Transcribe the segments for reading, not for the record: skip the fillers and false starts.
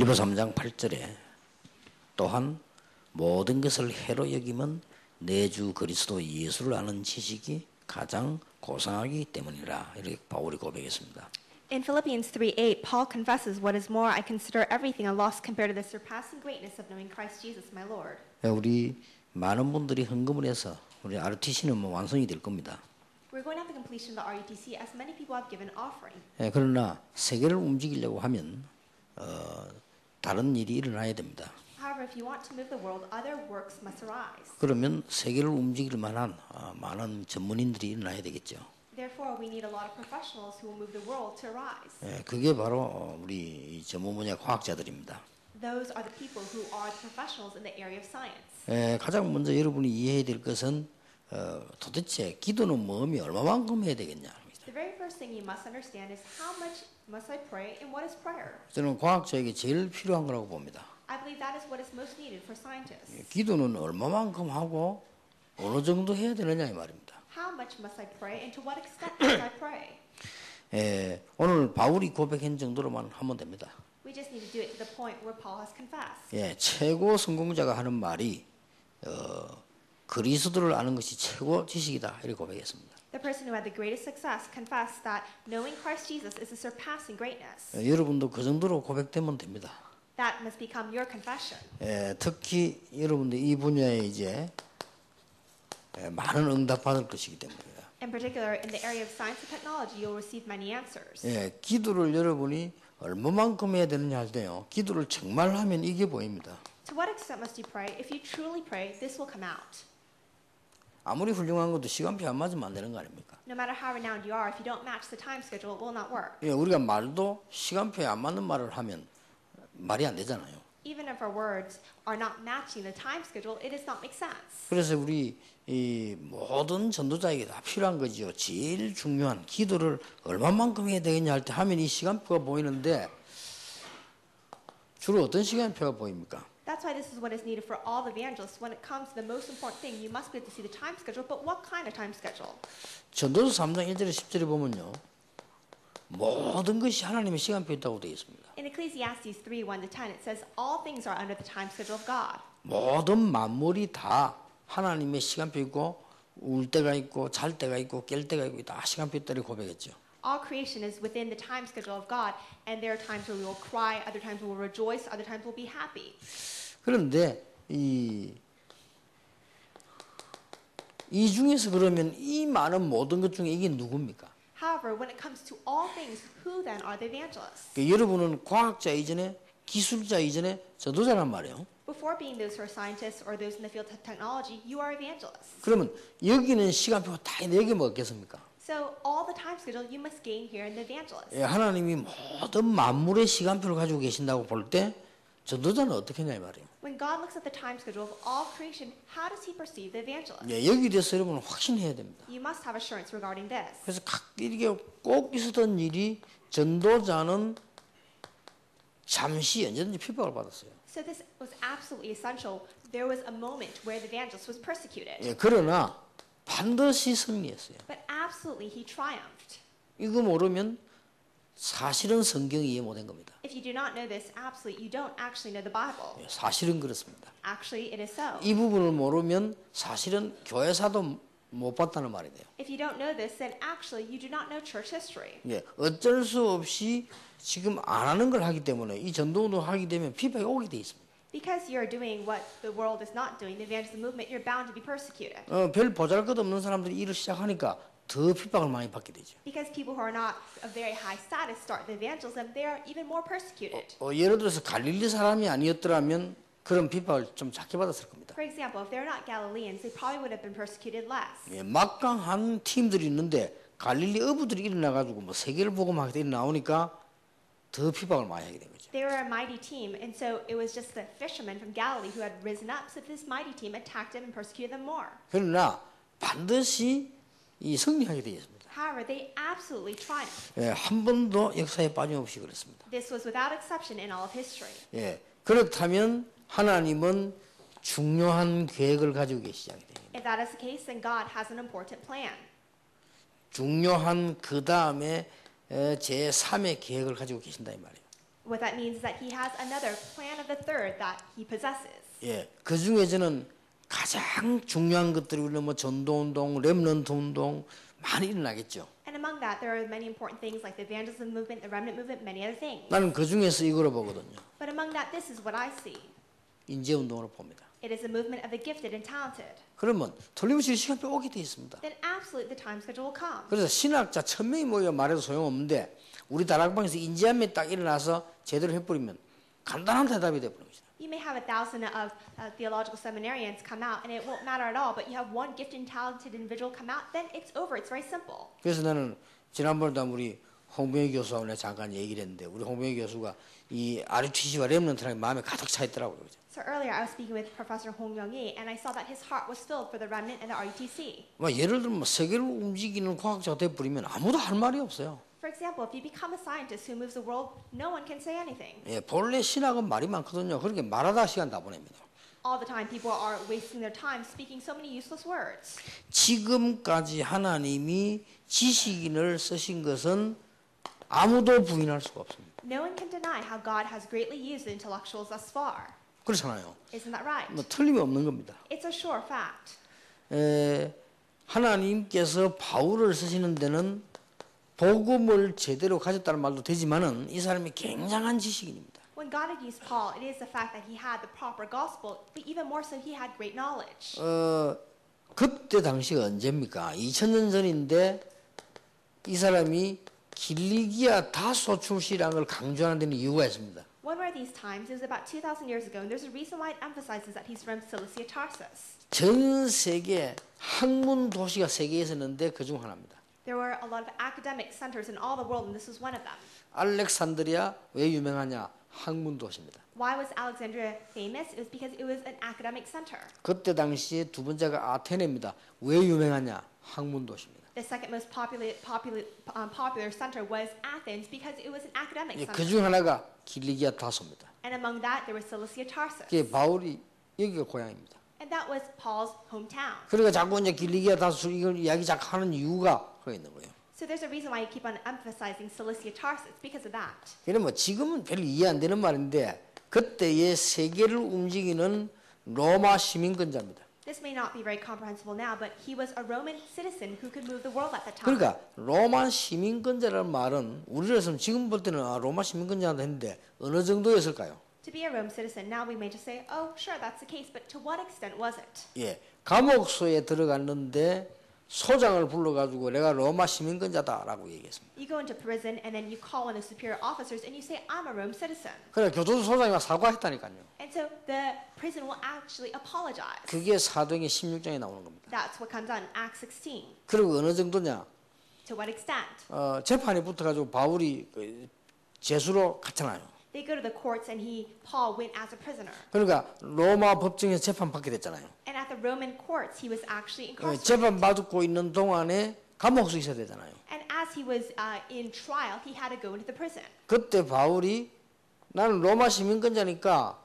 베드로 3장 8절에 또한 모든 것을 해로 여기면 내 주 그리스도 예수를 아는 지식이 가장 고상하기 때문이라 이렇게 바울이 고백했습니다. In Philippians 3:8, Paul confesses, "What is more, I consider everything a loss compared to the surpassing greatness of knowing Christ Jesus, my Lord." 우리 많은 분들이 헌금을 해서 우리 RTC는 뭐 완성이 될 겁니다. We're going to have the completion of the RUTC as many people have given offering. 그러나 세계를 움직이려고 하면 다른 일이 일어나야 됩니다. However, if you want to move the world, other works must arise. 그러면 세계를 움직일 만한 많은 전문인들이 일어나야 되겠죠. Therefore, we need a lot of professionals who will move the world to rise. 그게 바로 우리 전문 분야 과학자들입니다. Those are the people who are the professionals in the area of science. 가장 먼저 여러분이 이해해야 될 것은 도대체 기도는 뭐며 얼마만큼 해야 되겠냐. The very first thing you must understand is how much must I pray and what is prayer? 저는 과학자에게 제일 필요한 거라고 봅니다. I believe that is what is most needed for scientists. 기도는 얼마만큼 하고 어느 정도 해야 되느냐 이 말입니다. How much must I pray and to what extent must I pray? 오늘 바울이 고백한 정도로만 하면 됩니다. We just need to do it to the point where Paul has confessed. 최고 성공자가 하는 말이 그리스도를 아는 것이 최고 지식이다 이렇게 고백했습니다. The person who had the greatest success confessed that knowing Christ Jesus is a surpassing greatness. 여러분도 그 정도로 고백되면 됩니다. That must become your confession. 특히 여러분들 이 분야에 이제 많은 응답 받을 것이기 때문이에요. In particular, in the area of science and technology, you'll receive many answers. 기도를 여러분이 얼마만큼 해야 되느냐 할 때요. 기도를 정말 하면 이게 보입니다. To what extent must you pray? If you truly pray, this will come out. 아무리 훌륭한 것도 시간표 안 맞으면 안 되는 거 아닙니까? No matter how renowned you are, if you don't match the time schedule, it will not work. 우리가 말도 시간표에 안 맞는 말을 하면 말이 안 되잖아요. Even if our words are not matching the time schedule, it does not make sense. 그래서 우리 이 모든 전도자에게 다 필요한 거지요. 제일 중요한 기도를 얼마만큼 해야 되겠냐 할 때 하면 이 시간표가 보이는데 주로 어떤 시간표가 보입니까? That's why this is what is needed for all the evangelists. When it comes to the most important thing, you must be able to see the time schedule, but what kind of time schedule? 전도서 3장 1절에 10절에 보면요. 모든 것이 하나님의 시간표에 있다고 되어 있습니다. In Ecclesiastes 3:1-10, it says all things are under the time schedule of God. 모든 만물이 다 하나님의 시간표 있고 울 때가 있고 잘 때가 있고 깰 때가 있고 다 시간표 있다고 고백했죠. All creation is within the time schedule of God, and there are times where we will cry, other times we will rejoice, other times we'll be happy. 그런데 이 중에서 그러면 이 많은 모든 것 중에 이게 누굽니까? However, when it comes to all things, who then are the evangelists? 여러분은 과학자 이전에 기술자 이전에 전도자란 말이에요. Before being those who are scientists or those in the field of technology, you are evangelists. 그러면 여기는 시간표가 다 내게 먹겠습니까? So all the time schedule you must gain here in the evangelist. 하나님이 모든 만물의 시간표를 가지고 계신다고 볼 때 전도자는 어떻게 했냐 이 말이에요. When God looks at the time schedule of all creation, how does He perceive the evangelist? 여기에 대해서 여러분은 확신해야 됩니다. You must have assurance regarding this. 그래서 이게 꼭 있었던 일이 전도자는 잠시 언제든지 핍박을 받았어요. So this was absolutely essential. There was a moment where the evangelist was persecuted. 그러나 반드시 승리했어요. But absolutely he triumphed. 이거 모르면 사실은 성경 이해 못한 겁니다. If you do not know this, absolutely you don't actually know the Bible. 사실은 그렇습니다. Actually, it is so. 이 부분을 모르면 사실은 교회사도 못 봤다는 말이 돼요. If you don't know this, then actually you do not know church history. 어쩔 수 없이 지금 안 하는 걸 하기 때문에 이 전도운동 하게 되면 핍박이 오게 돼 있습니다. Because you are doing what the world is not doing, the evangelism movement, you're bound to be persecuted. 별 보잘것없는 사람들이 일을 시작하니까 더 핍박을 많이 받게 되죠. Because people who are not of very high status start the evangelism, they are even more persecuted. 예를 들어서 갈릴리 사람이 아니었더라면 그런 핍박을 좀 작게 받았을 겁니다. For example, if they're not Galileans, they probably would have been persecuted less. 막강한 팀들이 있는데 갈릴리 어부들이 일어나가지고 뭐 세계를 복음하게 나오니까 더 핍박을 많이 하게 된 거죠. They were a mighty team, and so it was just the fishermen from Galilee who had risen up. So this mighty team attacked them and persecuted them more. 그러나 반드시 이 승리하게 되어 있습니다. However, they absolutely triumphed. 한 번도 역사에 빠짐없이 그랬습니다. This was without exception in all of history. 그렇다면 하나님은 중요한 계획을 가지고 계시잖아요. If that is the case, then God has an important plan. 중요한 그 다음에 제3의 계획을 가지고 계신다 이 말이에요. What that means is that he has another plan of the third that he possesses. 예, 그 중에 저는 가장 중요한 것들이 우리는 뭐 전도운동, 렘넌트 운동 많이 일어나겠죠. And among that, there are many important things like the evangelism movement, the remnant movement, many other things. 나는 그 중에서 이거를 보거든요. But among that, this is what I see. 인재운동으로 봅니다. It is a movement of the gifted and talented. 그러면 틀림없이 시간표 오게 돼 있습니다. Then absolutely the time schedule will come. 그래서 신학자 1000명이 모여 말해도 소용없는데 우리 다락방에서 인재 한 명 딱 일어나서 제대로 해버리면 간단한 대답이 돼버린 것이다. You may have 1,000 of theological seminarians come out, and it won't matter at all. But you have one gifted and talented individual come out, then it's over. It's very simple. 그래서 나는 지난번에도 우리 홍병희 교수하고 내가 잠깐 얘기를 했는데 우리 홍병희 교수가 이 RUTC와 렘넌트랑 마음에 가득 차 있더라고요. So earlier I was speaking with Professor Hong Young-hee, and I saw that his heart was filled for the remnant and the RUTC. 뭐 예를 들면 세계를 움직이는 과학자가 돼버리면 아무도 할 말이 없어요. For example, if you become a scientist who moves the world, no one can say anything. 예, 본래 신학은 말이 많거든요. 그렇게 말하다 시간 다 보냅니다. All the time, people are wasting their time speaking so many useless words. 지금까지 하나님이 지식인을 쓰신 것은 아무도 부인할 수가 없습니다. No one can deny how God has greatly used the intellectuals thus far. 그렇잖아요. Isn't that right? 뭐 틀림이 없는 겁니다. It's a sure fact. 하나님께서 바울을 쓰시는 데는 복음을 제대로 가졌다는 말도 되지만은 이 사람이 굉장한 지식인입니다. When God had used Paul, it is the fact that he had the proper gospel, but even more so, he had great knowledge. 그때 당시가 언제입니까? 2000년 전인데 이 사람이 길리기아 다소 출신이라는 걸 강조하는 데는 이유가 있습니다. When were these times? It was about 2,000 years ago, and there's a reason why it emphasizes that he's from Cilicia Tarsus. 전 세계 학문 도시가 세계에 있었는데 그중 하나입니다. There were a lot of academic centers in all the world, and this was one of them. 알렉산드리아 왜 유명하냐? 학문 도시입니다. Why was Alexandria famous? It was because it was an academic center. 그때 당시에 두 번째가 아테네입니다. 왜 유명하냐? 학문 도시입니다. The second most popular center was Athens because it was an academic center. 그중 하나가 길리기아 다소입니다. And among that, there was Cilicia Tarsus. 그게 바울이 여기가 고향입니다. And that was Paul's hometown. 그러니까 자꾸 이제 길리기아 다소 이걸 이야기 자꾸 하는 이유가 그 있는 거예요. So there's a reason why you keep on emphasizing Cilicia Tarsus because of that. 그러면 뭐 지금은 별로 이해 안 되는 말인데 그때의 세계를 움직이는 로마 시민권자입니다. This may not be very comprehensible now, but he was a Roman citizen who could move the world at the time. 그러니까 로마 시민권자라는 말은 우리로서는 지금 볼 때는 로마 시민권자한테 했는데 어느 정도였을까요? To be a Rome citizen, now we may just say, oh, sure, that's the case, but to what extent was it? 예, 감옥소에 들어갔는데 소장을 불러가지고 내가 로마 시민권자다라고 얘기했습니다. You go into prison and then you call on the superior officers and you say, I'm a Rome citizen. 그래 교도소 소장이 막 사과했다니까요. And so the prison will actually apologize. 그게 사도행전 16장에 나오는 겁니다. That's what comes out in Acts 16. 그리고 어느 정도냐? To what extent? 재판이 붙어가지고 바울이 제수로 갔잖아요. They go to the courts and Paul went as a prisoner. 그러니까 로마 법정에서 재판 받게 됐잖아요. And at the Roman courts, he was actually incarcerated. 재판 받고 있는 동안에 감옥에 있어야 되잖아요. And as he was in trial, he had to go into the prison. 그때 바울이 나는 로마 시민권자니까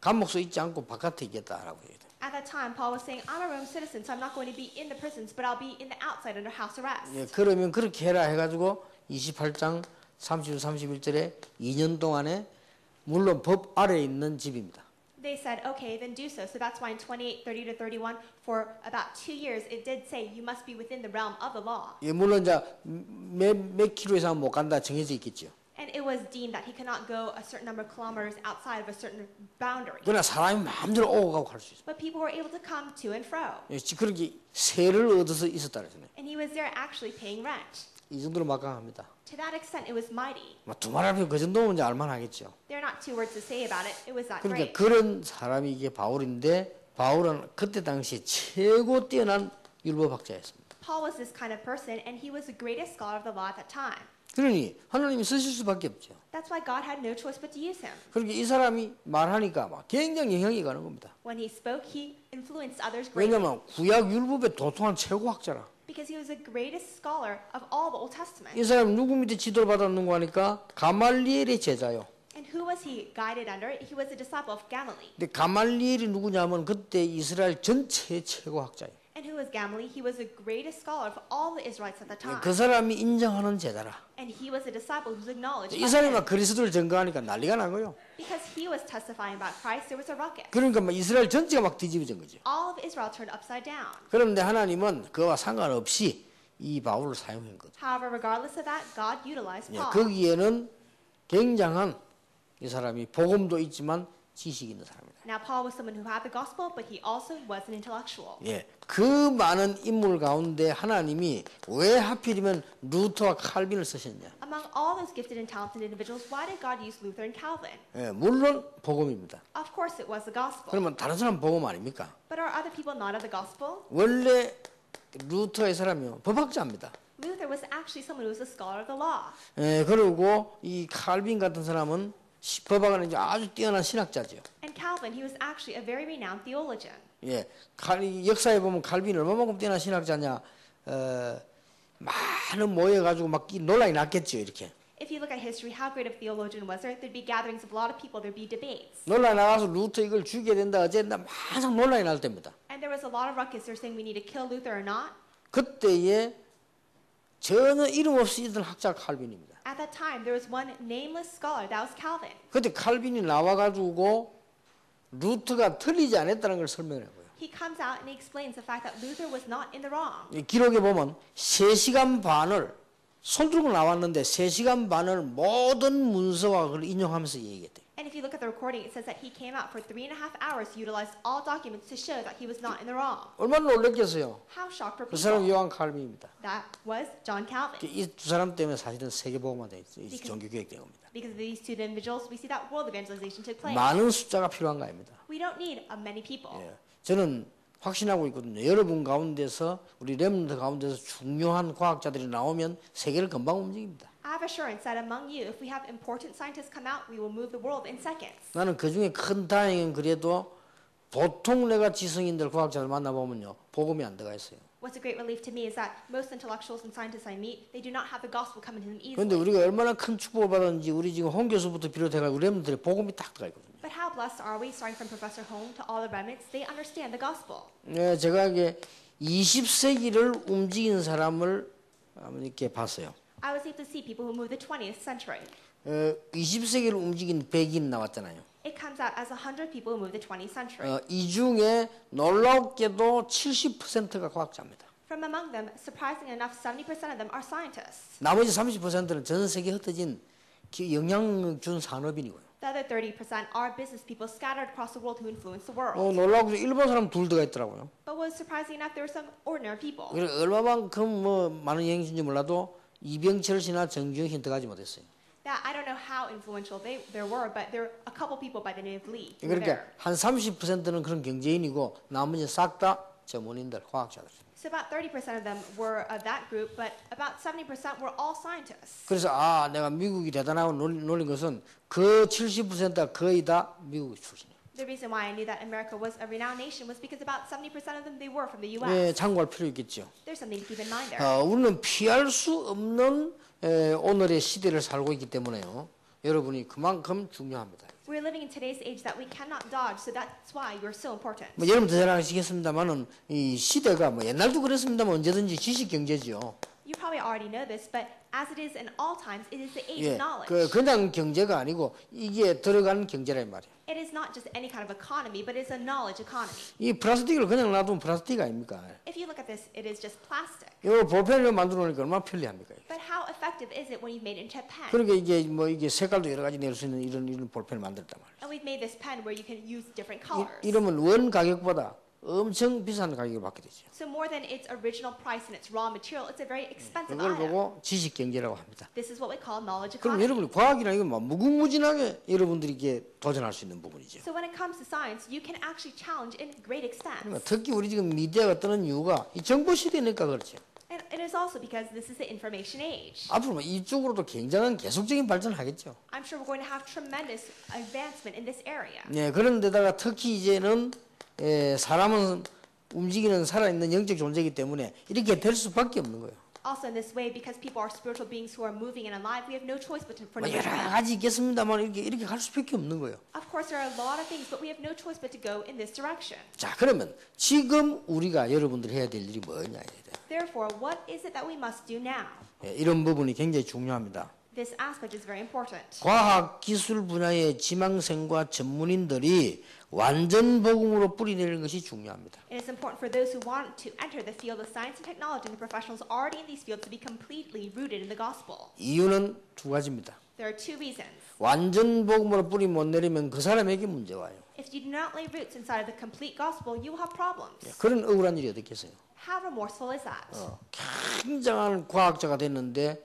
감옥에 있지 않고 바깥에 있겠다라고 얘기해요. At that time, Paul was saying, I'm a Rome citizen, so I'm not going to be in the prisons, but I'll be in the outside under house arrest. 예, 그러면 그렇게 해라 해가지고 28장 30, 31절에 2년 동안에 물론 법 아래에 있는 집입니다. They said, okay, then do so. So that's why in 28, 30 to 31, for about 2 years, it did say you must be within the realm of the law. 예, 물론 이제 몇 킬로 이상 못 간다 정해져 있겠죠. And it was deemed that he could not go a certain number of kilometers outside of a certain boundary. 그러나 사람이 마음대로 오고 가고 할 수 있어요. But people were able to come to and fro. 예, 그렇게 세를 얻어서 있었다 그러잖아요. And he was there actually paying rent. 이 정도로 막강합니다. To that extent, it was mighty. 두말 앞에 그 정도면 이제 알만하겠죠. There are not two words to say about it. It was that 그러니까 great. 그런 사람이 이게 바울인데 바울은 그때 당시 최고 뛰어난 율법학자였습니다. Paul was this kind of person, and he was the greatest scholar of the law at that time. 그러니 하나님이 쓰실 수밖에 없죠. That's why God had no choice but to use him. 그렇게 이 사람이 말하니까 막 굉장히 영향이 가는 겁니다. When he spoke, he influenced others greatly. 왜냐하면 구약 율법의 도통한 최고학자라. Because he was the greatest scholar of all the Old Testament. 이 사람 누구 밑에 지도를 받았는가 하니까 가말리엘의 제자요. And who was he guided under? He was a disciple of Gamaliel. 근데 가말리엘이 누구냐면 그때 이스라엘 전체의 최고학자예요. And who name was Gamaliel. He was the greatest scholar of all the Israelites at the time. 그 사람이 인정하는 제자라. And he was a disciple who was acknowledged 이 by 사람이 him. 막 그리스도를 증거하니까 난리가 난 거예요. Because he was testifying about Christ, there was a ruckus. 그러니까 막 이스라엘 전체가 막 뒤집어진 거죠. All of Israel turned upside down. 그런데 하나님은 그와 상관없이 이 바울을 사용한 거죠. However, regardless of that, God utilized 예, Paul. 거기에는 굉장한 이 사람이 복음도 있지만 지식이 있는 사람이다. Now, Paul was someone who had the gospel, but he also was an intellectual. 예, 그 많은 인물 가운데 하나님이 왜 하필이면 루터와 칼빈을 쓰셨냐? Among all those gifted and talented individuals, why did God use Luther and Calvin? 예, 물론 복음입니다. Of course, it was the gospel. 그러면 다른 사람 복음 아닙니까? But are other people not of the gospel? 원래 루터의 사람이요 법학자입니다. Luther was actually someone who was a scholar of the law. 예, 그리고 이 칼빈 같은 사람은 법학은 이제 아주 뛰어난 신학자죠. And Calvin, he was actually a very renowned theologian. 예, 역사에 보면 칼빈이 얼마만큼 뛰어난 신학자냐, 많은 모여가지고 막 논란이 났겠죠, 이렇게. If you look at history, how great of a theologian was there? There'd be gatherings of a lot of people. There'd be debates. 논란이 나가서 루터 이걸 죽여야 된다, 어쨌다, 항상 논란이 날 때입니다. And there was a lot of ruckus. They're saying we need to kill Luther or not. 그때에 전혀 이름 없이 있던 학자가 칼빈입니다. At that time, there was one nameless scholar. That was Calvin. 그때 칼빈이 나와가지고 루터가 틀리지 않았다는 걸 설명해요. He comes out and he explains the fact that Luther was not in the wrong. 이 기록에 보면 3시간 반을 손 들고 나왔는데 3시간 반을 모든 문서와 그걸 인용하면서 얘기했대요. And if you look at the recording, it says that he came out for 3.5 hours, utilized all documents to show that he was not in the wrong. 얼마나 놀랐겠어요. How shocked were 그 사람 people? 요한 칼빈입니다. That was John Calvin. 이 두 사람 때문에 사실은 세계복음화 돼 있어요. 종교 교육 된 겁니다. Because of these two individuals, we see that world evangelization took place. 많은 숫자가 필요한 거 아닙니다. We don't need many people. 예. 저는 확신하고 있거든요. 여러분 가운데서 우리 렘넌트 가운데서 중요한 과학자들이 나오면 세계를 금방 움직입니다. I have assurance that among you, if we have important scientists come out, we will move the world in seconds. 나는 그 중에 큰 다행은 그래도 보통 내가 지성인들 과학자들 만나보면요. 복음이 안 들어가 있어요. What's a great relief to me is that most intellectuals and scientists I meet, they do not have the gospel coming to them 그런데 easily. 우리가 얼마나 큰 축복을 받았는지 우리 지금 홍 교수부터 비롯해서 우리 렘넌트들이 복음이 딱 들어가 있거든요. But how blessed are we, starting from Professor Hong to all the remnants, they understand the gospel. 네, 제가 이게 20세기를 움직인 사람을 이렇게 봤어요. I was able to see people who moved the 20th century. 20세기를 움직인 100인 나왔잖아요. It comes out as 100 people who moved the 20th century. 이 중에 놀랍게도 70%가 과학자입니다. From among them, surprisingly enough, 70% of them are scientists. 나머지 30%는 전 세계에 흩어진 영향 준 산업인이고요. The other 30% are business people scattered across the world who influence the world. 놀랍게도 일본 사람 둘 들어가 있더라고요. But what was surprising enough, there were some ordinary people. 얼마만큼 많은 영향이 준지 몰라도 이병철 씨나 정주영 씨 들어가지 못했어요. That I don't know how influential there were, but there were a couple people by the name of Lee who were 그러니까 there. 한 30%는 그런 경제인이고 나머지 싹 다 전문인들, 과학자들. So about 30% of them were of that group, but about 70% were all scientists. 그래서 내가 미국이 대단하고 놀린 것은 그 70%가 거의 다 미국 출신이에요. The reason why I knew that America was a renowned nation was because about 70% of them, they were from the U.S. 예, 참고할 필요 있겠죠. There's something to keep in mind there. 우리는 피할 수 없는 오늘의 시대를 살고 있기 때문에요. 여러분이 그만큼 중요합니다. We're living in today's age that we cannot dodge, so that's why you're so important. 여러분 더 잘 아시겠습니다만은 이 시대가 옛날도 그랬습니다만 언제든지 지식 경제죠. You probably already know this, but as it is in all times, it is the age 예, of knowledge. 그냥 경제가 아니고 이게 들어가는 경제란 말이에요. It is not just any kind of economy, but it's a knowledge economy. 이 플라스틱을 그냥 놔두면 플라스틱 아닙니까? If you look at this, it is just plastic. 이거 볼펜을 만들어 놓으니까 얼마나 편리합니까? But how effective is it when you've made it into a pen? 그러니까 이게 색깔도 여러 가지 낼 수 있는 이런 볼펜을 만들었단 말이에요. And we've made this pen where you can use different colors. 이러면 원 가격보다 엄청 비싼 가격을 받게 되죠. So more than its original price and its raw material, it's a very expensive 그걸 item. 보고 지식 경제라고 합니다. This is what we call knowledge 그럼 economy. 여러분이 과학이나 이거 무궁무진하게 여러분들이 이게 도전할 수 있는 부분이죠. So when it comes to science, you can actually challenge in great extent. 그러니까 특히 우리 지금 미디어가 뜨는 이유가 이 정보 시대니까 그렇죠. And it is also because this is the information age. 앞으로 이쪽으로도 굉장한 계속적인 발전을 하겠죠. I'm sure we're going to have tremendous advancement in this area. 네, 그런데다가 특히 이제는 사람은 움직이는 살아있는 영적 존재이기 때문에 이렇게 될 수밖에 없는 거예요. Also in this way, because people are spiritual beings who are moving and alive, we have no choice but to for 뭐 number 여러 three. 가지 있겠습니다만 이렇게 갈 수밖에 없는 거예요. Of course, there are a lot of things, but we have no choice but to go in this direction. 자, 그러면 지금 우리가 여러분들이 해야 될 일이 뭐냐 이래. Therefore, what is it that we must do now? 이런 부분이 굉장히 중요합니다. This aspect is very important. 과학 기술 분야의 지망생과 전문인들이 완전 복음으로 뿌리내리는 것이 중요합니다. It is important for those who want to enter the field of science and technology and the professionals already in these fields to be completely rooted in the gospel. 이유는 두 가지입니다. There are two reasons. 완전 복음으로 뿌리 못 내리면 그 사람에게 문제 와요. If you do not lay roots inside of the complete gospel, you will have problems. 그런 억울한 일이 어떻겠어요? How remorseful is that? 굉장한 과학자가 됐는데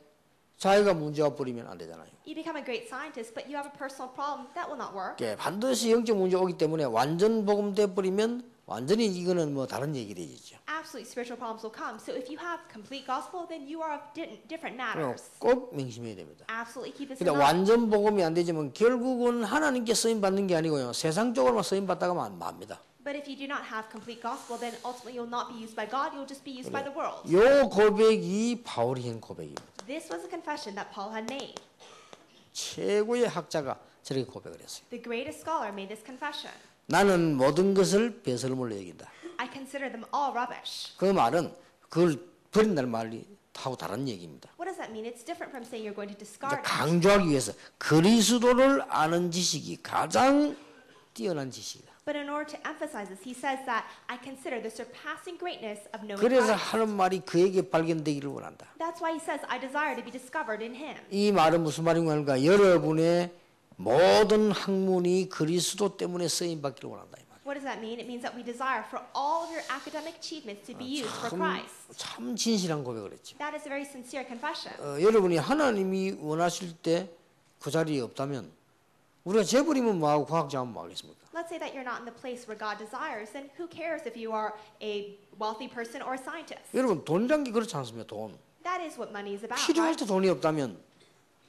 자기가 문제가 뿌리면 안 되잖아요. You become a great scientist, but you have a personal problem. That will not work. 반드시 영적 문제가 오기 때문에 완전 복음 돼 버리면 완전히 이거는 뭐 다른 얘기 되겠죠. Absolute spiritual problems will come. So if you have complete gospel, then you are of different matters. 꼭 명심해야 됩니다. Absolutely keep this in 그러니까 mind. 완전 복음이 안 되지만 결국은 하나님께 쓰임 받는 게 아니고요. 세상적으로만 쓰임 받다가 맙니다. But if you do not have complete gospel, then ultimately you'll not be used by God. You'll just be used by the world. 요 고백이 바울이 한 고백입니다. This was a confession that Paul had made. 최고의 학자가 저렇게 고백을 했어요. The greatest scholar made this confession. 나는 모든 것을 배설물로 여긴다. I consider them all rubbish. 그 말은 그걸 버린다는 말이 하고 다른 얘기입니다. What does that mean? It's different from saying you're going to discard it. 강조하기 위해서 그리스도를 아는 지식이 가장 뛰어난 지식이다. But in order to emphasize this, he says that I consider the surpassing greatness of knowing 그래서 Christ. 하는 말이 그에게 발견되기를 원한다. That's why he says, I desire to be discovered in him. 이 말은 무슨 말인가? 여러분의 모든 학문이 그리스도 때문에 쓰임 받기를 원한다. 이 말. What does that mean? It means that we desire for all of your academic achievements to be used for Christ. 참 진실한 고백을 했죠. That is a very sincere confession. 여러분이 하나님이 원하실 때 그 자리에 없다면 우리가 재벌이면 뭐하고 과학자면 뭐하겠습니까? Let's say that you're not in the place where God desires, then who cares if you are a wealthy person or a scientist? 여러분 돈이란 게 그렇지 않습니까? 돈. That is what money is about. 필요할 Right? 때 돈이 없다면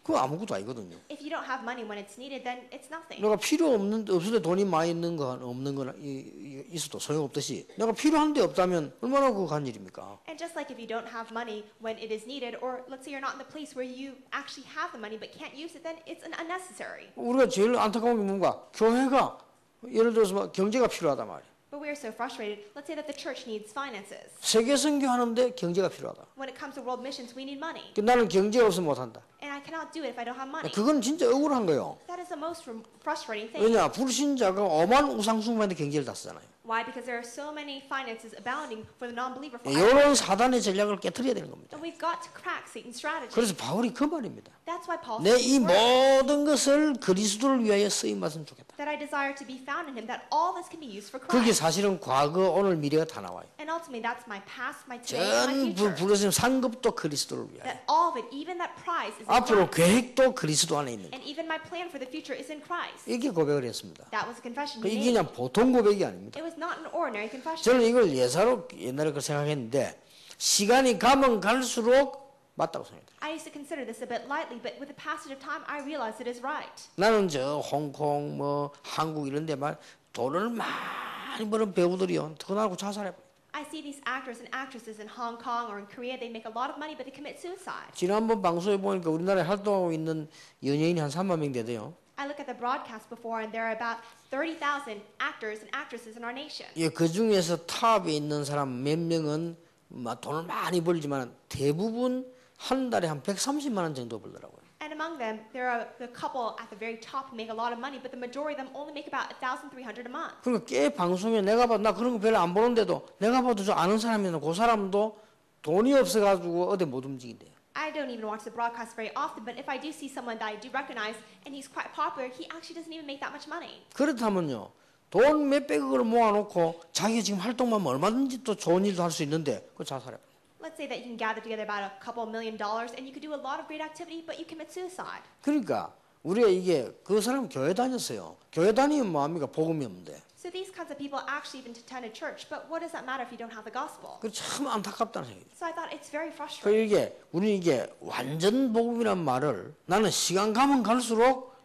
그거 아무것도 아니거든요. If you don't have money when it's needed, then it's nothing. 내가 필요 없을 때 돈이 많이 있는 거 없는 거나 있어도 소용없듯이 내가 필요한데 없다면 얼마나 그거 간 일입니까? And just like if you don't have money when it is needed, or let's say you're not in the place where you actually have the money but can't use it, then it's unnecessary. 우리가 제일 안타까운 게 뭔가 교회가 예를 들어서 막 경제가 필요하단 말이에요. But we are so frustrated. Let's say that the church needs finances. 세계 선교하는데 경제가 필요하다. When it comes to world missions, we need money. 나는 경제가 없으면 못한다. And I cannot do it if I don't have money. 그건 진짜 억울한 거예요. That is the most frustrating thing. 왜냐 불신자가 오만 우상숭배한테 경제를 다 쓰잖아요. Why? Because there are so many finances abounding for the non-believer. For 이런 사단의 전략을 깨트려야 되는 겁니다. And we've got to crack Satan's strategy. 그래서 바울이 그 말입니다. That's why Paul 내 says 이 these words, 모든 것을 그리스도를 위하여 쓰임 받으면 좋겠다. that I desire to be found in him, that all this can be used for 그게 Christ. 사실은 과거, 오늘, 미래가 다 나와요. And ultimately, that's my past, my today, and my 전부 future. 부르짖는 상급도 그리스도를 위하여. That all of it, even that prize, is in 앞으로 Christ. 계획도 그리스도 안에 있는 거. And even my plan for the future is in Christ. 이렇게 고백을 했습니다. That was a confession he 이게 made. 그냥 보통 고백이 아닙니다. It was not an ordinary confession. 저는 이걸 예사로 옛날에 그 생각했는데 시간이 가면 갈수록 맞다고 생각해요. I used to consider this a bit lightly, but with the passage of time, I realized it is right. 나는 저 홍콩 뭐 한국 이런 데만 돈을 많이 버는 배우들이요. 그날고 자살해버려요. I see these actors and actresses in Hong Kong or in Korea, they make a lot of money, but they commit suicide. 지난번 방송에 보니까 우리나라에 활동하고 있는 연예인이 한 3만 명 되대요. I look at the broadcast before, and there are about 30,000 actors and actresses in our nation. 예, 그 중에서 탑에 있는 사람 몇 명은 막 돈을 많이 벌지만 대부분 한 달에 한 130만 원 정도 벌더라고요. And among them, there are the couple at the very top who make a lot of money, but the majority of them only make about 1,300 a month. 그러니까 꽤 방송에 내가 봐도 나 그런 거 별로 안 보는데도 내가 봐도 저 아는 사람이면 그 사람도 돈이 없어가지고 어디 못 움직인대요. I don't even watch the broadcast very often, but if I do see someone that I do recognize and he's quite popular, he actually doesn't even make that much money. 그렇다면요. 돈 몇백억을 모아놓고 자기가 지금 활동만 하면 얼마든지 또 좋은 일도 할 수 있는데 그 자살해. Let's say that you can gather together about a couple $1 million and you could do a lot of great activity, but you commit suicide. 그러니까 우리가 이게 그 사람 교회 다녔어요. 교회 다니면 뭐합니까? 복음이 없는데. So these kinds of people actually even attend a church, but what does that matter if you don't have the gospel? 그 참 안타깝다는 생각이에요. So I thought it's very 그 frustrating. 우리 이게 완전 복음이란 말을 나는 시간 가면 갈수록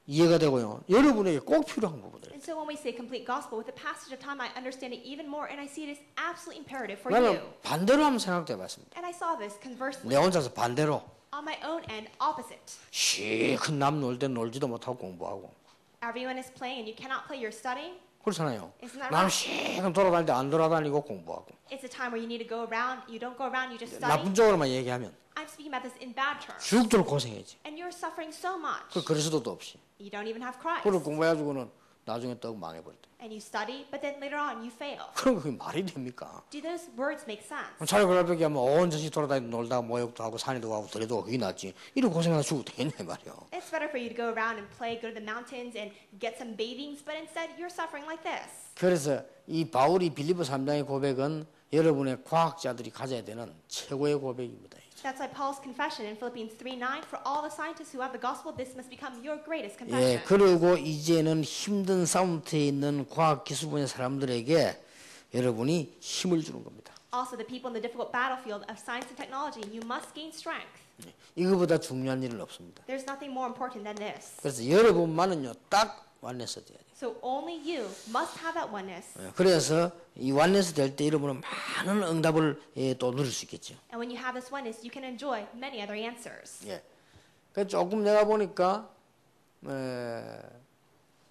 이해가 되고요. 여러분에게 꼭 필요한 부분이에요. And so when we say complete gospel, with the passage of time, I understand it even more, and I see it as absolutely imperative for 나는 you. 반대로 한번 생각해 봤습니다. And I saw this conversely. 내 혼자서 반대로 On my 오wn end, opposite. 시큰 남 놀 때 놀지도 못하고 공부하고 Everyone is playing, and you cannot play. You're studying. 그렇잖아요. Isn't that 남 right? 시큰 돌아다닐 때 안 돌아다니고 공부하고 It's a time where you need to go around. You don't go around. You just study. 나쁜 쪽으로만 얘기하면 I'm speaking about this in bad terms. 죽도록 고생하지. And you're suffering so much. 그 그리스도도 없이. You don't even have Christ. 그걸 공부해가지고는 나중에 떡 망해버렸다. And you study, but then later on you fail. 그럼 그게 말이 됩니까? Do those words make sense? 차라리 그럴밖에 하면 온 전시 돌아다니고 놀다가 모욕도 하고 산에도 가고 들에도 가고 그게 낫지. 이렇게 고생하다 죽어도 되겠냐 말이야. It's better for you to go around and play, go to the mountains and get some bathings, but instead you're suffering like this. 그래서 이 바울이 빌립보 3장의 고백은 여러분의 과학자들이 가져야 되는 최고의 고백입니다. That's why Paul's confession in Philippians 3:9, for all the scientists who have the gospel, this must become your greatest 예, confession. 그리고 이제는 힘든 싸움터에 있는 과학 기술 분야 사람들에게 여러분이 힘을 주는 겁니다. Also, the people in the difficult battlefield of science and technology, you must gain strength. 이거보다 중요한 일은 없습니다. There's nothing more important than this. 그래서 여러분만은요 딱 완내서 돼야 돼요. So only you must have that oneness. 그래서 이 완내서 될 때 여러분은 많은 응답을 또 누릴 수 있겠죠. And when you have this oneness, you can enjoy many other answers. 예. 그 조금 내가 보니까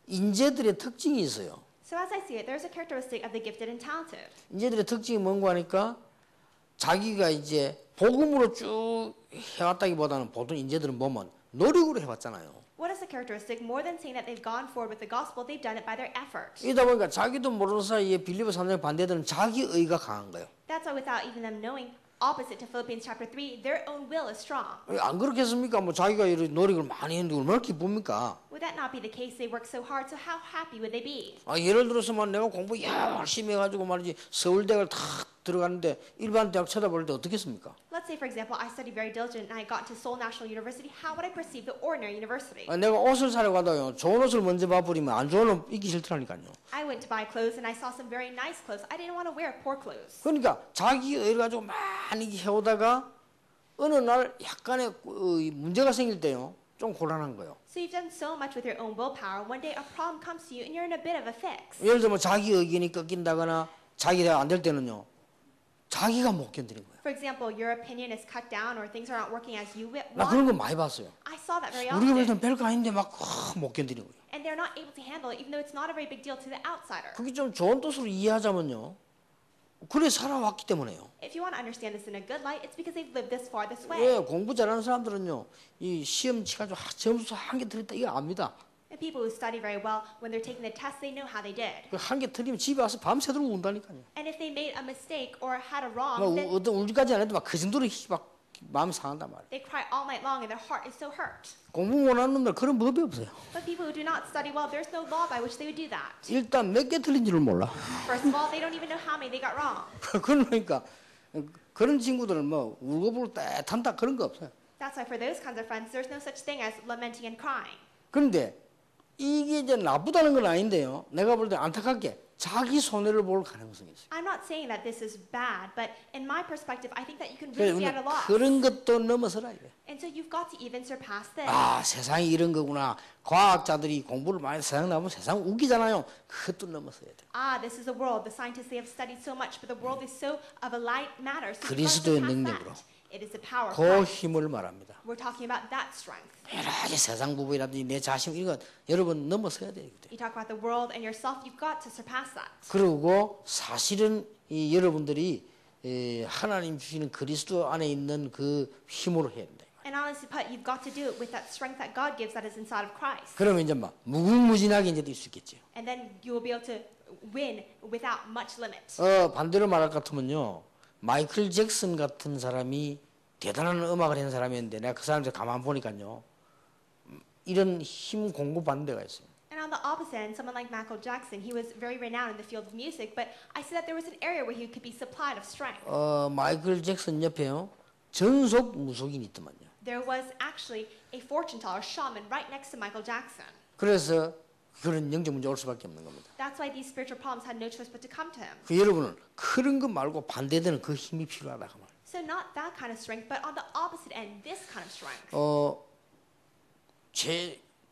인재들의 특징이 있어요. So as I see it, there's a characteristic of the gifted and talented. 인재들의 특징이 뭔가 하니까 자기가 이제 복음으로 쭉 해왔다기보다는 보통 인재들은 보면 노력으로 해왔잖아요. What is the characteristic? More than saying that they've gone forward with the gospel, they've done it by their effort. 이러다 보니까 자기도 모르는 사이에 빌립보 3장 반대들은 자기 의가 강한 거예요. That's why without even them knowing, opposite to Philippians chapter 3, their own will is strong. 안 그렇겠습니까? 뭐 자기가 이런 노력을 많이 했는데 얼마나 기쁩니까? Would that not be the case? They work so hard, so how happy would they be? 예를 들어서만 내가 공부 열심히 해가지고 말이지 서울대학을 탁 들어갔는데 일반 대학 쳐다볼 때 어떻겠습니까? Let's say, for example, I studied very diligent and I got into Seoul National University. How would I perceive the ordinary university? 내가 옷을 사러 가다요 좋은 옷을 먼저 봐버리면 안 좋은 옷 입기 싫더라니까요. I went to buy clothes and I saw some very nice clothes. I didn't want to wear poor clothes. 그러니까 자기 의를 가지고 많이 해오다가 어느 날 약간의 문제가 생길 때요 좀 곤란한 거예요. So you've done so much with your own willpower. One day a problem comes to you and you're in a bit of a fix. 예를 들면 자기 의견이 꺾인다거나 자기가 안 될 때는요 자기가 못 견디는 거예요. For example, your opinion is cut down or things are not working as you 나 그런 want. 거 많이 봤어요. I saw that very 우리가 볼 often. 땐 별거 아닌데 막 못 견디는 거예요. And they're not able to handle it, even though it's not a very big deal to the outsider. 그게 좀 좋은 뜻으로 이해하자면요. 그래 살아왔기 때문에요. If you want to understand this in a good light, it's because they've lived this far this way. 예, 공부 잘하는 사람들은요. 이 시험 치가지고 점수 한 개 틀렸다 이거 압니다. And people who study very well, when they're taking the test, they know how they did. 한 개 틀리면 집에 와서 밤새도록 운다니까요. And if they made a mistake or had a 막 wrong, then 어떤 울기까지 안 해도 막 그 정도로 막 마음이 상한단 말이에요. they cry all night long and their heart is so hurt. 공부 못하는 놈들 그런 법이 없어요. But people who do not study well, there's no law by which they would do that. 일단 몇 개 틀린 줄을 몰라. First of all, they don't even know how many they got wrong. 그러니까 그런 친구들은 뭐 울고불고 떼탄다 그런 거 없어요. That's why for those kinds of friends, there's no such thing as lamenting and crying. 그런데 이게 이제 나쁘다는 건 아닌데요. 내가 볼 때 안타깝게 자기 손해를 볼 가능성이 있어요. I'm not saying that this is bad, but in my perspective, I think that you can 그래서 really stand a loss. 그런 것도 넘어서라 이래. And so you've got to even surpass this. 세상이 이런 거구나. 과학자들이 공부를 많이 해서 세상 나오면 세상 웃기잖아요. 그것도 넘어서야 돼. This is the world. The scientists, they have studied so much, but the world is so of a light matter. So you've got to 그리스도의 surpass 능력으로. that. It is the power of 그 Christ. 힘을 말합니다. We're talking about that strength. 여러 가지 세상 부부라든지 내 자신 이런 것 여러분 넘어서야 돼요. You talk about the world and yourself, you've got to surpass that. 그리고 사실은 이 여러분들이 하나님 주시는 그리스도 안에 있는 그 힘으로 해야 된다. And honestly put, you've got to do it with that strength that God gives that is inside of Christ. 그러면 이제 막 무궁무진하게 이제 될 수 있겠죠. And then you will be able to win without much limit. 반대로 말할 것 같으면요. 마이클 잭슨 같은 사람이 대단한 음악을 하는 사람이었는데 내가 그 사람들 가만 보니까요. 이런 힘 공급받는 데가 있어요. And on the opposite end, someone like Michael Jackson, he was very renowned in the field of music, but I see that there was an area where he could be supplied of strength. 마이클 잭슨 옆에요. 전속 무속인이 있더만요. There was actually a fortune teller, shaman, right next to Michael Jackson. 그래서 그런 영적 문제 올 수밖에 없는 겁니다. That's why these spiritual problems had no choice but to come to him. 여러분은 그런 것 말고 반대되는 그 힘이 필요하다 그 말. So not that kind of strength, but on the opposite end, this kind of strength.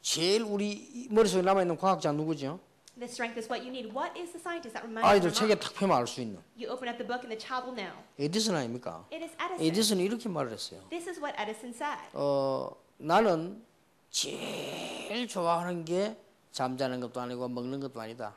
제일 우리 머릿속에 남아있는 과학자 누구죠? This strength is what you need. What is the scientist that reminds 아이들 you? 책에 탁 펴면 알 수 있는 You open up the book and the child will know. 에디슨 아닙니까? It is Edison. 에디슨이 이렇게 말을 했어요. This is what Edison said. 나는 제일 좋아하는 게 잠자는 것도 아니고 먹는 것도 아니다.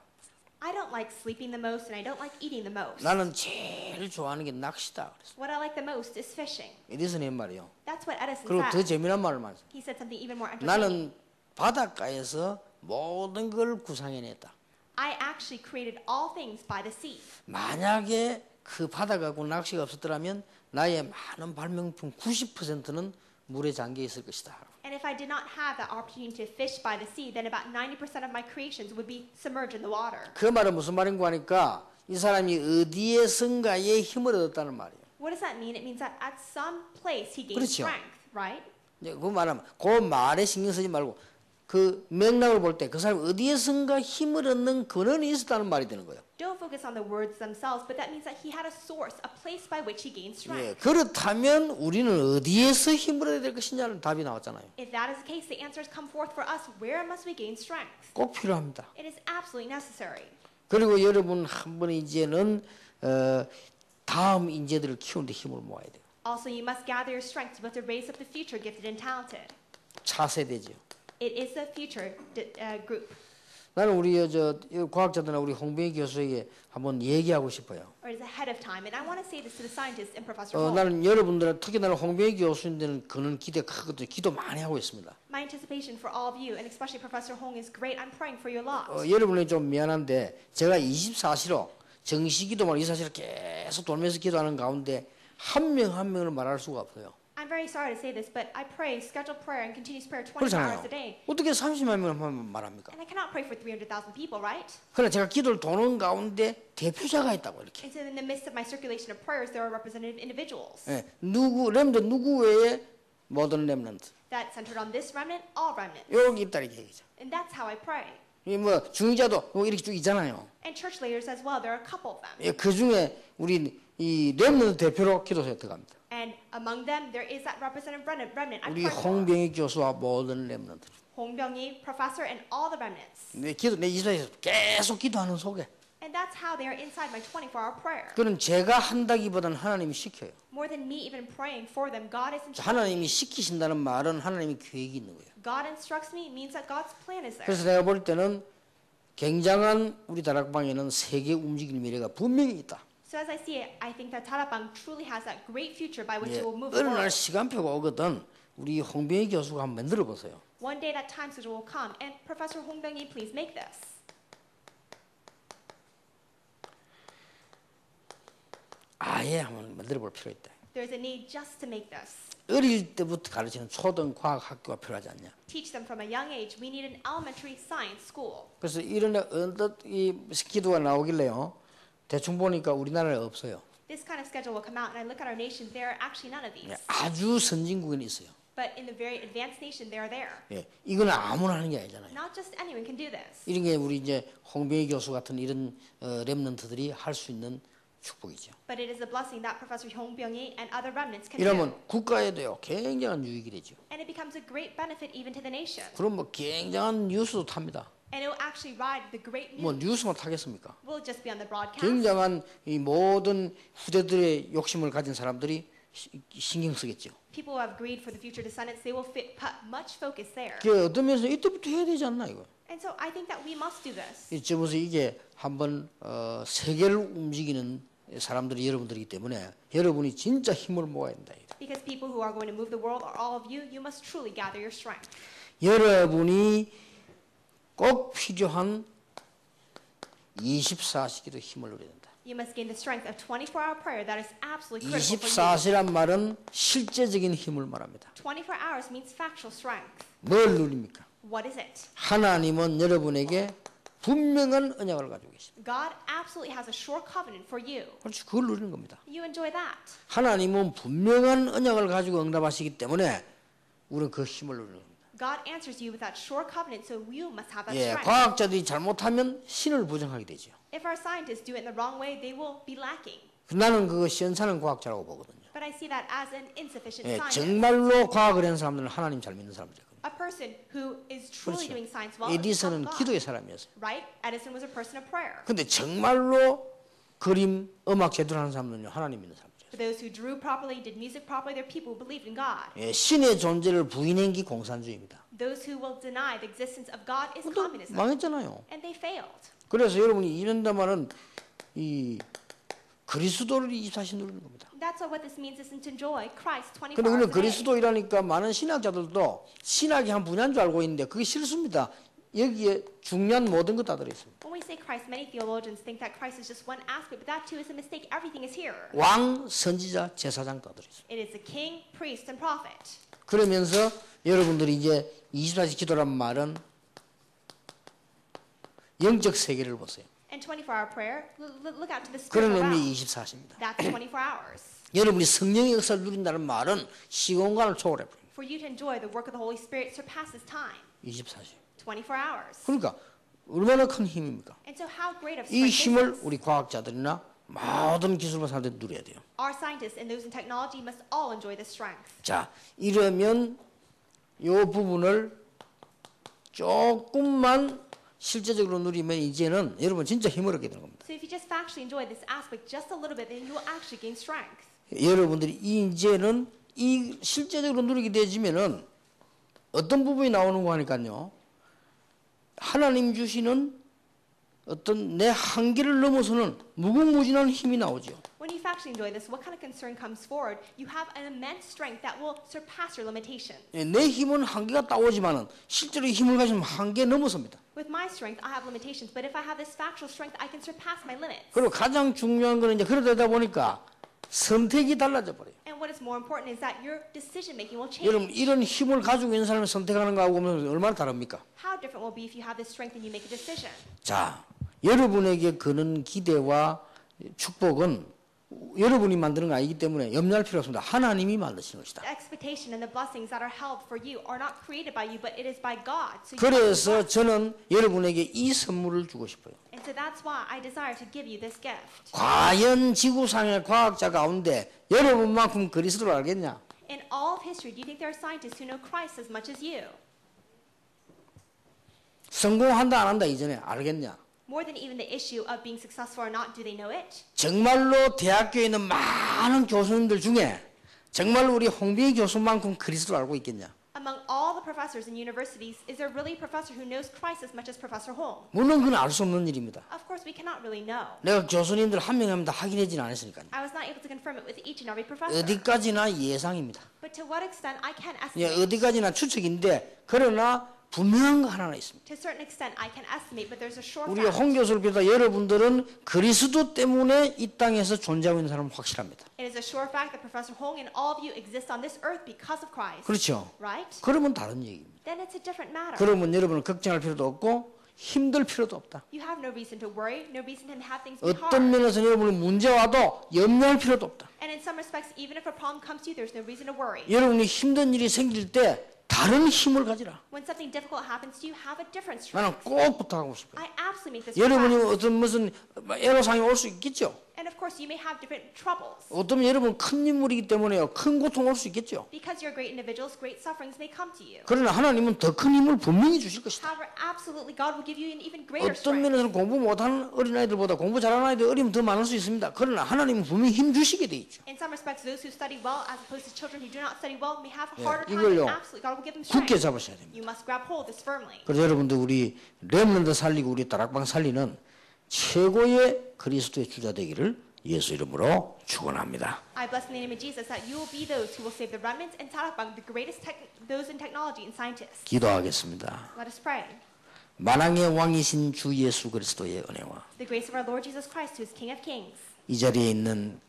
I don't like sleeping the most and I don't like eating the most. 나는 제일 좋아하는 게 낚시다. 그랬어. What I like the most is fishing. 에디슨이 한 말이요. That's what Edison 그리고 더 said. 재미난 말을 말했어. He said something even more entertaining. 나는 바닷가에서 모든 걸 구상해냈다. I actually created all things by the sea. 만약에 그 바다가고 낚시가 없었더라면 나의 많은 발명품 90%는 물에 잠겨 있을 것이다. And if I did not have that opportunity to fish by the sea, then about 90% of my creations would be submerged in the water. 그 말은 무슨 말인가 하니까 이 사람이 어디에선가에 힘을 얻었다는 말이에요. What does that mean? It means that at some place he gained 그렇죠. strength, right? 이제 그 말하면 그 말에 신경 쓰지 말고 그 맥락을 볼 때 그 사람이 어디에선가 힘을 얻는 근원이 있었다는 말이 되는 거예요. Don't focus on the words themselves, but that means that he had a source, a place by which he gained strength. 예, 그렇다면 우리는 어디에서 힘을 얻어야 될 것이냐는 답이 나왔잖아요. If that is the case, the answers come forth for us. Where must we gain strength? 꼭 필요합니다. It is absolutely necessary. 그리고 여러분 한 번 이제는 다음 인재들을 키우는데 힘을 모아야 돼요. Also, you must gather your strength to be able to raise up the future gifted and talented. 차세대죠. It is the future group. 나는 우리 과학자들이나 우리 홍병희 교수에게 한번 얘기하고 싶어요. Or it is ahead of time. And I want to say this to the scientists and Professor Hall. 나는 여러분들은 특히 나는 홍병희 교수님들은 그는 기대 크거든요. 기도 많이 하고 있습니다. My anticipation for all of you, and especially Professor Hong, is great. I'm praying for you a lot. 여러분이 좀 미안한데 제가 24시로 정시기도만 24시로 계속 돌면서 기도하는 가운데 한 명 한 명을 말할 수가 없어요. I'm very sorry to say this, but I pray scheduled prayer and continuous prayer 24 그렇잖아요. hours a day. 어떻게 30만 명을 말합니까? And I cannot pray for 300,000 people, right? 그러나 제가 기도를 도는 가운데 대표자가 있다고 이렇게. And so in the midst of my circulation of prayers, there are representative individuals 예, 누구 외에 모든 렘넌트. that centered on this remnant, all remnants. 여기 있다 이렇게 얘기죠. And that's how I pray. 이 뭐 중의자도 뭐 이렇게 쭉 있잖아요. And church leaders as well, there are a couple of them. 예, 그 중에 우리 이 렘넌트 대표로 기도에 들어갑니다. And among them, there is that representative remnant. I 우리 pray for 홍병희 교수와 모든 렘넌트. Hong Byung-yi, professor, and all the remnants. 내 24시에서 계속 기도하는 속에 And that's how they are inside my 24-hour prayer. 그는 제가 한다기보다는 하나님이 시켜요. More than me even praying for them, God is instructing me. 하나님이 시키신다는 말은 하나님의 계획이 있는 거예요. God instructs me means that God's plan is there. 그래서 내가 볼 때는 굉장한 우리 다락방에는 세계 움직일 미래가 분명히 있다. So as I see it, I think that Tarapang truly has that great future by which 예, it will move the 어느 날 world. 시간표가 오거든 우리 홍병희 교수가 한번 만들어 보세요. One day that time schedule will come, and Professor Hong Byung-yi, please make this. 아예 한번 만들어 볼 필요 있다. There's a need just to make this. 어릴 때부터 가르치는 초등 과학 학교가 필요하지 않냐. Teach them from a young age. We need an elementary science school. 그래서 이런 언뜻 이 기도가 나오길래요. 대충 보니까 우리나라에 없어요. This kind of schedule will come out, and I look at our nation. There are actually none of these. 예, 아주 선진국에는 있어요. But in the very advanced nation, they are there. 예, 이건 아무나 하는 게 아니잖아요. Not just anyone can do this. 이런 게 우리 이제 홍병희 교수 같은 이런 렘넌트들이 할 수 있는 축복이죠. But it is a blessing that Professor Hong Byung-yi and other remnants can 이러면 do. 국가에도요 굉장한 유익이 되죠. And it becomes a great benefit even to the nation. 그럼 뭐 굉장한 뉴스도 탑니다. And it will actually ride the great 뭐 news. 뉴스만 타겠습니까? Will it just be on the broadcast? 굉장한 이 모든 후대들의 욕심을 가진 사람들이 신경 쓰겠죠. People who have greed for the future descendants, they will put much focus there. 그 어떤 면에서 이때부터 해야 되지 않나 이거. And so I think that we must do this. 이쯤에서 이게 한번 세계를 움직이는 사람들이 여러분들이기 때문에 여러분이 진짜 힘을 모아야 된다. Because people who are going to move the world are all of you, you must truly gather your strength. 여러분이 꼭 필요한 24시기도 힘을 누려야 된다. You must gain the strength of 24-hour prayer that is absolutely critical for you. 24시란 말은 실제적인 힘을 말합니다. 24 hours means factual strength. 뭘 누립니까? What is it? 하나님은 여러분에게 분명한 언약을 가지고 계십니다. God absolutely has a sure covenant for you. 그렇지, 그걸 누리는 겁니다. You enjoy that. 하나님은 분명한 언약을 가지고 응답하시기 때문에 우리는 그 힘을 누리는 겁니다. God answers you with that sure covenant, so you must have that 예, strength. 과학자들이 잘못하면 신을 부정하게 되죠. If our scientists do it in the wrong way, they will be lacking. 나는 그거 시원찮은 과학자라고 보거든요. But I see that as an insufficient 예, scientist. 정말로 과학을 하는 사람들은 하나님 잘 믿는 사람들이거든요. A person who is truly 그렇죠. doing science well is 에디슨은 God, 기도의 사람이었어요. right? Edison was a person of prayer. 근데 정말로 그림, 음악 제대로 하는 사람은요, 하나님 믿는 사람이죠. For those who drew properly, did music properly, they're people who believed in God. 예, 신의 존재를 부인한 게 공산주의입니다. Those who will deny the existence of God is 근데 communism. 망했잖아요. And they failed. 그래서 여러분이 이런다면은 이 그리스도를 24시 누리는 겁니다. That's what this means is to enjoy Christ 24 근데 우리는 hours a day. 그리스도이라니까 많은 신학자들도 신학이 한 분야인 줄 알고 있는데 그게 실수입니다. 여기에 중요한 모든 것 다 들어있습니다. When we say Christ, many theologians think that Christ is just one aspect, but that too is a mistake. Everything is here. 왕, 선지자, 제사장 다 들어있습니다. It is the king, priest, and prophet. 그러면서 여러분들이 이제 24시 기도란 말은 영적 세계를 보세요. And 24-hour prayer, look out to the 그런 spiritual 의미 realm. 24시입니다. That's 24 hours. 여러분이 성령의 역사를 누린다는 말은 시공간을 초월해 버립니다. For you to enjoy the work of the Holy Spirit surpasses time. 24시. 24 hours. 그러니까 얼마나 큰 힘입니까? And so how great of 이 strength is 힘을 this? 우리 과학자들이나 모든 기술만 사람들이 누려야 돼요. Our scientists and those in technology must all enjoy this strength. 자, 이러면 이 부분을 조금만 실제적으로 누리면 이제는 여러분 진짜 힘을 얻게 되는 겁니다. So if you just factually enjoy this aspect just a little bit, then you will actually gain strength. 여러분들이 이제는 이 실제적으로 누리게 되지면은 어떤 부분이 나오는 거 하니까요. 하나님 주시는 어떤 내 한계를 넘어서는 무궁무진한 힘이 나오죠. When you factually enjoy this, what kind of concern comes forward? You have an immense strength that will surpass your limitations. 예, 내 힘은 한계가 따오지만은 실제로 힘을 가지면 한계 넘어섭니다. With my strength, I have limitations, but if I have this factual strength, I can surpass my limits. 그리고 가장 중요한 거는 이제 그러다 보니까 선택이 달라져 버려요. And what is more important is that your decision making will 여러분 change. 이런 힘을 가지고 있는 사람이 선택하는 거하고 보면 얼마나 다릅니까? How different will it be if you have this strength and you make a decision? 자, 여러분에게 그는 기대와 축복은 여러분이 만드는 거 아니기 때문에 염려할 필요 없습니다. 하나님이 만드신 것이다. The expectation and the blessings that are held for you are not created by you, but it is by God. So you 그래서 저는 여러분에게 이 선물을 주고 싶어요. and so that's why I desire to give you this gift. 과연 지구상의 과학자 가운데 여러분만큼 그리스도를 알겠냐? In all of history, do you think there are scientists who know Christ as much as you? 성공한다 안 한다 이전에 알겠냐? More than even the issue of being successful or not, do they know it? 정말로 대학교에 있는 많은 교수님들 중에 정말로 우리 홍빈희 교수만큼 그리스도를 알고 있겠냐? Among all the professors in universities, is there really a professor who knows Christ as much as Professor Hong? 물론 그건 알 수 없는 일입니다. Of course, we cannot really know. 내가 교수님들 한 명 한 명 다 확인하지는 않았으니까요. I was not able to confirm it with each and every professor. 어디까지나 예상입니다. But to what extent, I can 예, estimate. 어디까지나 추측인데 그러나 분명한 거 하나 있습니다. To a certain extent, I can estimate, but there's a sure 우리 fact. 홍 교수를 비롯해 여러분들은 그리스도 때문에 이 땅에서 존재하고 있는 사람은 확실합니다. It is a sure fact that Professor Hong and all of you exist on this earth because of Christ. 그렇죠. Right? 그러면 다른 얘기입니다. Then it's a different matter. 그러면 여러분은 걱정할 필요도 없고 힘들 필요도 없다. You have no reason to worry, no reason to have things be 어떤 hard. 면에서 여러분이 문제 와도 염려할 필요도 없다. And in some respects, even if a problem comes to you, there's no reason to worry. 여러분이 힘든 일이 생길 때 다른 힘을 가지라. When something difficult happens to you, have a different 나는 strength. 꼭 부탁하고 싶어요. I absolutely make this 여러분이 request. 어떤 무슨 애로사항이 올 수 있겠죠. And of course, you may have different troubles. 어쩌면 여러분 큰 인물이기 때문에요. 큰 고통 올 수 있겠죠. Because you're great individuals, great sufferings may come to you. 그러나 하나님은 더 큰 힘을 분명히 주실 것이다. However, absolutely, God will give you an even greater 어떤 strength. 면에서는 공부 못하는 어린아이들보다 공부 잘하는 아이들 어리면 더 많을 수 있습니다. 그러나 하나님은 분명히 힘 주시게 돼 있죠. In some respects, those who study well, as opposed to children who do not study well, may have a harder time. 이걸요, But absolutely, God will give them 굳게 strength. 잡으셔야 됩니다. You must grab hold of this firmly. 그래서 여러분들 우리 렘넌트 살리고 우리 다락방 살리는 최고의 그리스도의 주자 되기를 예수 이름으로 축원합니다. I bless in the name of Jesus that you will be those who will save the remnants and Tarakbang, the greatest those in technology and scientists. 기도하겠습니다. Let us pray. 만왕의 왕이신 주 예수 그리스도의 은혜와 The grace of our Lord Jesus Christ, who is King of Kings, 이 자리에 있는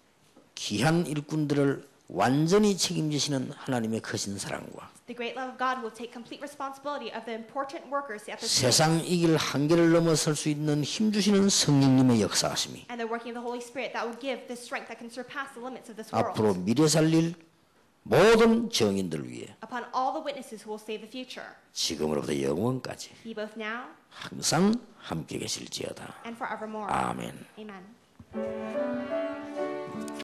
귀한 일꾼들을 완전히 책임지시는 하나님의 크신 사랑과 the great love of God who will take complete responsibility of the important workers at this place, 세상 이길 한계를 넘어설 수 있는 힘 주시는 성령님의 역사하심이 and the working of the Holy Spirit that will give the strength that can surpass the limits of this world. 앞으로 미래 살릴 모든 정인들 위해 Upon all the witnesses who will save the future, 지금으로부터 영원까지 be both now 항상 함께 계실지어다. and forevermore. 아멘. Amen.